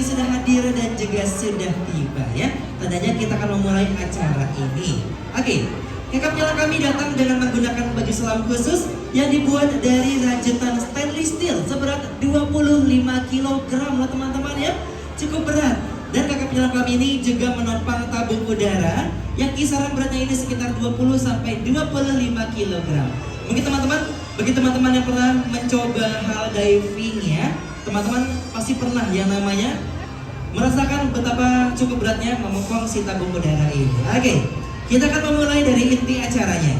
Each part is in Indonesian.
kami sudah hadir dan juga sudah tiba ya. Tandanya kita akan memulai acara ini. Oke, kakak penyelam kami datang dengan menggunakan baju selam khusus yang dibuat dari rajutan stainless steel seberat 25 kg loh teman-teman ya. Cukup berat. Dan kakak penyelam kami ini juga menopang tabung udara yang kisaran beratnya ini sekitar 20 sampai 25 kg. Mungkin teman-teman, bagi teman-teman yang pernah mencoba hal diving ya, teman-teman pasti pernah yang namanya merasakan betapa cukup beratnya memopong si tabung udara ini. Oke, kita akan memulai dari inti acaranya.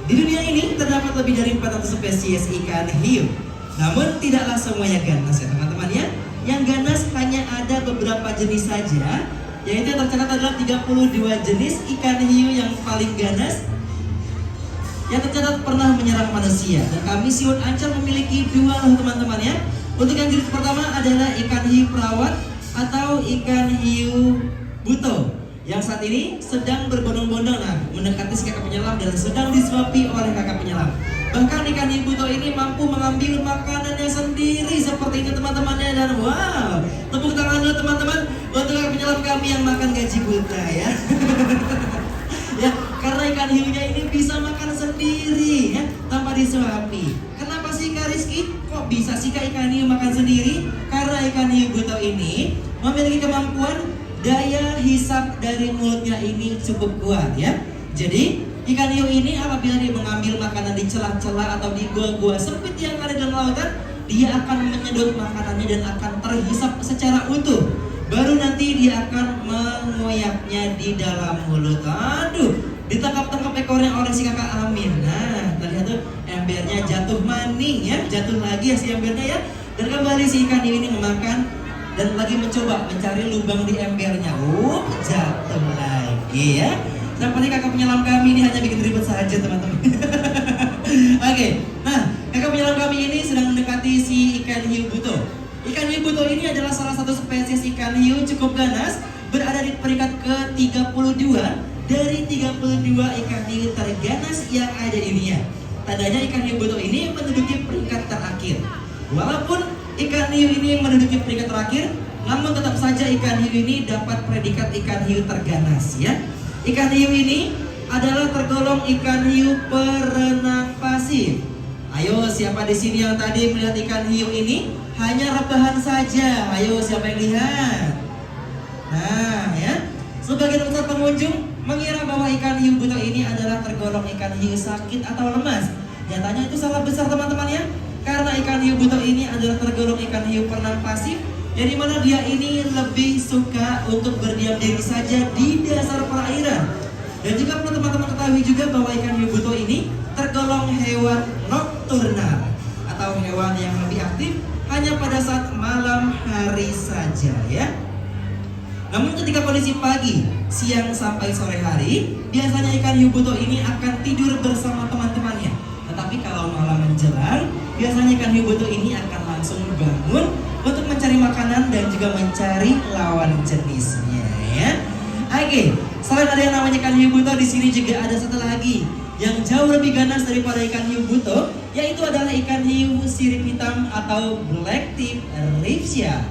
Di dunia ini terdapat lebih dari 400 spesies ikan hiu. Namun tidaklah semuanya ganas ya teman-teman ya. Yang ganas hanya ada beberapa jenis saja, yaitu yang tercatat adalah 32 jenis ikan hiu yang paling ganas yang tercatat pernah menyerang manusia. Dan kami Siwon Ancol memiliki dua loh teman-teman ya. Untuk yang jenis pertama adalah ikan hiu perawat atau ikan hiu buto yang saat ini sedang berbondong-bondong mendekati si kakak penyelam dan sedang disuapi oleh kakak penyelam. Bahkan ikan hiu buto ini mampu mengambil makanannya sendiri seperti itu teman-temannya. Dan wow, tepuk tangan dulu teman-teman untuk kakak penyelam kami yang makan gaji buta ya. Ya, karena ikan hiunya ini bisa makan sendiri ya, tanpa disuapi. Kenapa sih Kak Rizky? Kok bisa sih Kak ikan hiu makan sendiri? Karena ikan hiu buto ini memiliki kemampuan daya hisap dari mulutnya ini cukup kuat ya. Jadi ikan hiu ini apabila dia mengambil makanan di celah-celah atau di gua-gua sempit yang ada dalam lautan, dia akan menyedot makanannya dan akan terhisap secara utuh. Baru nanti dia akan mengoyaknya di dalam mulut. Aduh, ditangkap-tangkap ekornya oleh si kakak Amin. Nah, lihat tuh embernya jatuh maning ya, jatuh lagi ya si embernya ya. Dan kembali si ikan hiu ini memakan dan lagi mencoba mencari lubang di embernya. Jatuh lagi ya. Seperti kakak penyelam kami ini hanya bikin ribet saja teman-teman. Oke, nah kakak penyelam kami ini sedang mendekati si ikan hiu buto. Ikan hiu buto ini adalah salah satu spesies ikan hiu cukup ganas, berada di peringkat ke-32 dari 32 ikan hiu terganas yang ada di dunia. Tandanya ikan hiu buto ini menduduki peringkat terakhir. Walaupun ikan hiu ini menduduki peringkat terakhir, namun tetap saja ikan hiu ini dapat predikat ikan hiu terganas ya. Ikan hiu ini adalah tergolong ikan hiu perenang pasif. Ayo, siapa di sini yang tadi melihat ikan hiu ini? Hanya rebahan saja. Ayo, siapa yang lihat? Nah, ya. Sebagian besar pengunjung mengira bahwa ikan hiu buto ini adalah tergolong ikan hiu sakit atau lemas. Nyatanya itu salah besar teman-teman ya. Karena ikan hiu buto ini adalah tergolong ikan hiu perenang pasif, yang dimana dia ini lebih suka untuk berdiam diri saja di dasar perairan. Dan juga perlu teman-teman ketahui juga bahwa ikan hiu buto ini tergolong hewan nokturnal atau hewan yang lebih aktif hanya pada saat malam hari saja ya. Namun ketika kondisi pagi, siang sampai sore hari, biasanya ikan hiu buto ini akan tidur bersama teman-temannya. Tetapi kalau malam menjelang, biasanya ikan hiu buto ini akan langsung bangun untuk mencari makanan dan juga mencari lawan jenisnya ya. Oke, selain ada yang namanya ikan hiu buto, di sini juga ada satu lagi yang jauh lebih ganas daripada ikan hiu buto, yaitu adalah ikan hiu sirip hitam atau black tip ripsia.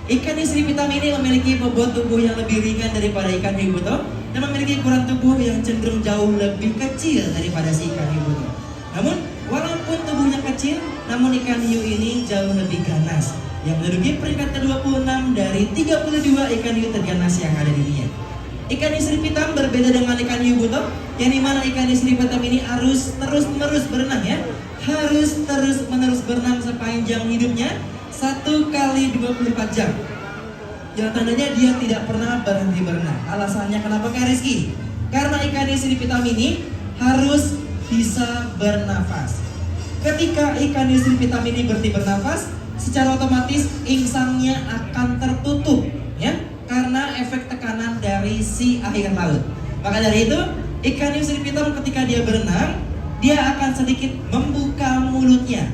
Ikan hiu sirip hitam ini memiliki bobot tubuh yang lebih ringan daripada ikan hiu buto dan memiliki ukuran tubuh yang cenderung jauh lebih kecil daripada si ikan hiu buto. Namun, walaupun tubuhnya kecil, namun ikan hiu ini jauh lebih ganas, yang menduduki peringkat ke-26 dari 32 ikan hiu terganas yang ada di dunia. Ikan hiu sirip hitam berbeda dengan ikan hiu buto, yang dimana ikan hiu sirip hitam ini harus terus-menerus berenang ya. Harus terus-menerus berenang sepanjang hidupnya 1 kali 24 jam. Yang tandanya dia tidak pernah berhenti berenang. Alasannya kenapa Kak Rizky? Karena ikan hiu sirip hitam ini harus bisa bernafas. Ketika ikan hiu sirip hitam ini berhenti bernafas, secara otomatis insangnya akan tertutup ya, karena efek tekanan dari si air laut. Maka dari itu, ikan hiu sirip hitam ketika dia berenang, dia akan sedikit membuka mulutnya.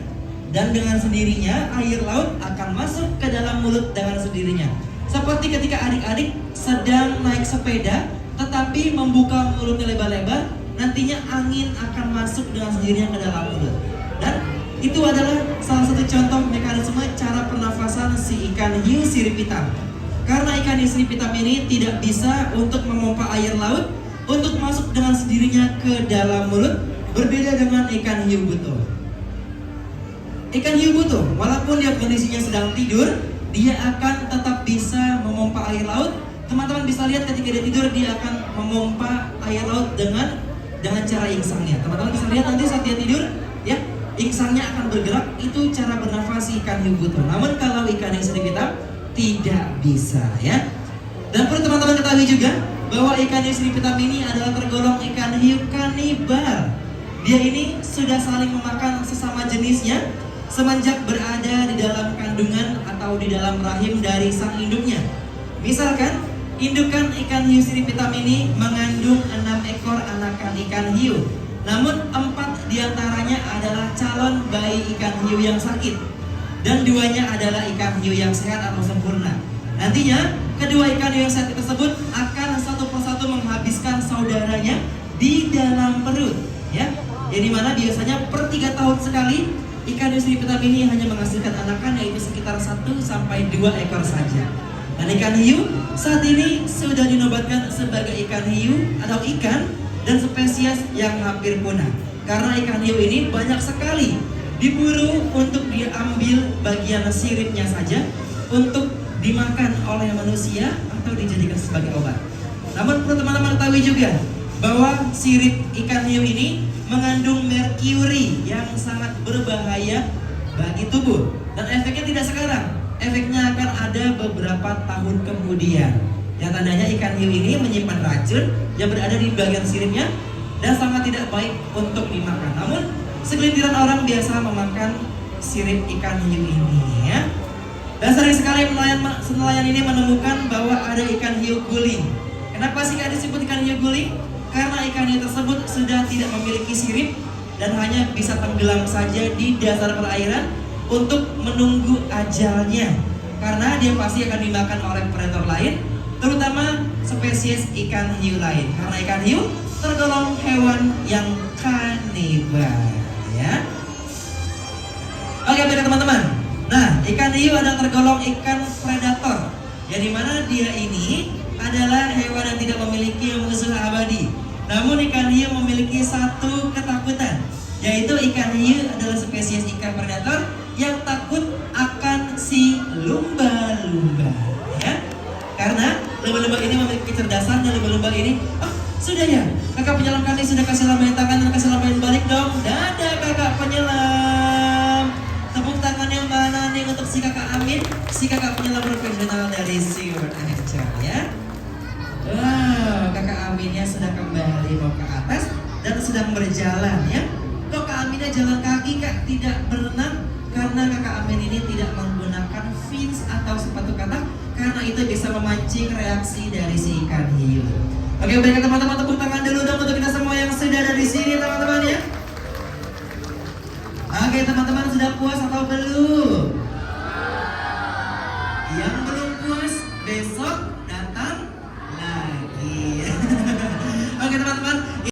Dan dengan sendirinya, air laut akan masuk ke dalam mulut dengan sendirinya. Seperti ketika adik-adik sedang naik sepeda, tetapi membuka mulutnya lebar-lebar, nantinya angin akan masuk dengan sendirinya ke dalam mulut. Dan Itu adalah salah satu contoh mekanisme cara pernafasan si ikan hiu sirip hitam. Karena ikan hiu sirip hitam ini tidak bisa untuk memompa air laut untuk masuk dengan sendirinya ke dalam mulut, berbeda dengan ikan hiu buto. Ikan hiu buto, walaupun dia kondisinya sedang tidur, dia akan tetap bisa memompa air laut. Teman-teman bisa lihat ketika dia tidur, dia akan memompa air laut dengan cara insangnya. Teman-teman bisa lihat nanti saat dia tidur, ya, insangnya akan bergerak. Itu cara bernafas ikan hiu buto. Namun kalau ikan yang sirip hitam tidak bisa, ya. Dan perlu teman-teman ketahui juga bahwa ikan hiu sirip hitam ini adalah tergolong ikan hiu kanibal. Dia ini sudah saling memakan sesama jenisnya semenjak berada di dalam kandungan atau di dalam rahim dari sang induknya. Misalkan, indukan ikan hiu sirip hitam ini mengandung 6 ekor anakan ikan hiu. Namun 4 diantaranya adalah calon bayi ikan hiu yang sakit, dan 2-nya adalah ikan hiu yang sehat atau sempurna. Nantinya, kedua ikan hiu yang sehat tersebut akan satu persatu menghabiskan saudaranya di dalam perut, ya. Yang dimana biasanya per 3 tahun sekali ikan hiu sirip hitam ini hanya menghasilkan anakan, yaitu sekitar 1-2 ekor saja. Dan ikan hiu saat ini sudah dinobatkan sebagai ikan hiu atau ikan dan spesies yang hampir punah. Karena ikan hiu ini banyak sekali diburu untuk diambil bagian siripnya saja untuk dimakan oleh manusia atau dijadikan sebagai obat. Namun perlu teman-teman ketahui juga bahwa sirip ikan hiu ini mengandung merkuri yang sangat berbahaya bagi tubuh. Dan efeknya tidak sekarang, efeknya akan ada beberapa tahun kemudian. Yang tandanya ikan hiu ini menyimpan racun yang berada di bagian siripnya dan sangat tidak baik untuk dimakan. Namun segelintiran orang biasa memakan sirip ikan hiu ini, ya. Dan sering sekali nelayan ini menemukan bahwa ada ikan hiu guling. Kenapa sih disebut ikan hiu guling? Karena ikan hiu tersebut sudah tidak memiliki sirip dan hanya bisa tenggelam saja di dasar perairan untuk menunggu ajalnya. Karena dia pasti akan dimakan oleh predator lain, terutama spesies ikan hiu lain. Karena ikan hiu tergolong hewan yang kanibal, ya. Oke, baik teman-teman. Nah, ikan hiu adalah tergolong ikan predator, yang dimana dia ini adalah hewan yang tidak memiliki musuh abadi. Namun ikan hiu memiliki satu ketakutan, yaitu ikan hiu adalah spesies ikan predator yang takut akan si lumba-lumba, ya. Karena lumba-lumba ini memiliki kecerdasan, dan lumba-lumba ini, sudah ya, kakak penyelam kami sudah kasih lambaian tangan dan kasih lambaian balik dong. Dadah kakak penyelam. Tepuk tangan yang mana nih untuk si kakak Amin, si kakak penyelam profesional dari SeaWorld Angel, ya. Wow, kakak Aminnya sudah kembali mau ke atas dan sedang berjalan, ya. Kok kak Aminnya jalan kaki, kak, tidak berenang? Karena kakak Amin ini tidak menggunakan fins atau sepatu katak, karena itu bisa memancing reaksi dari si ikan hiu. Oke, baiklah teman-teman, tepuk tangan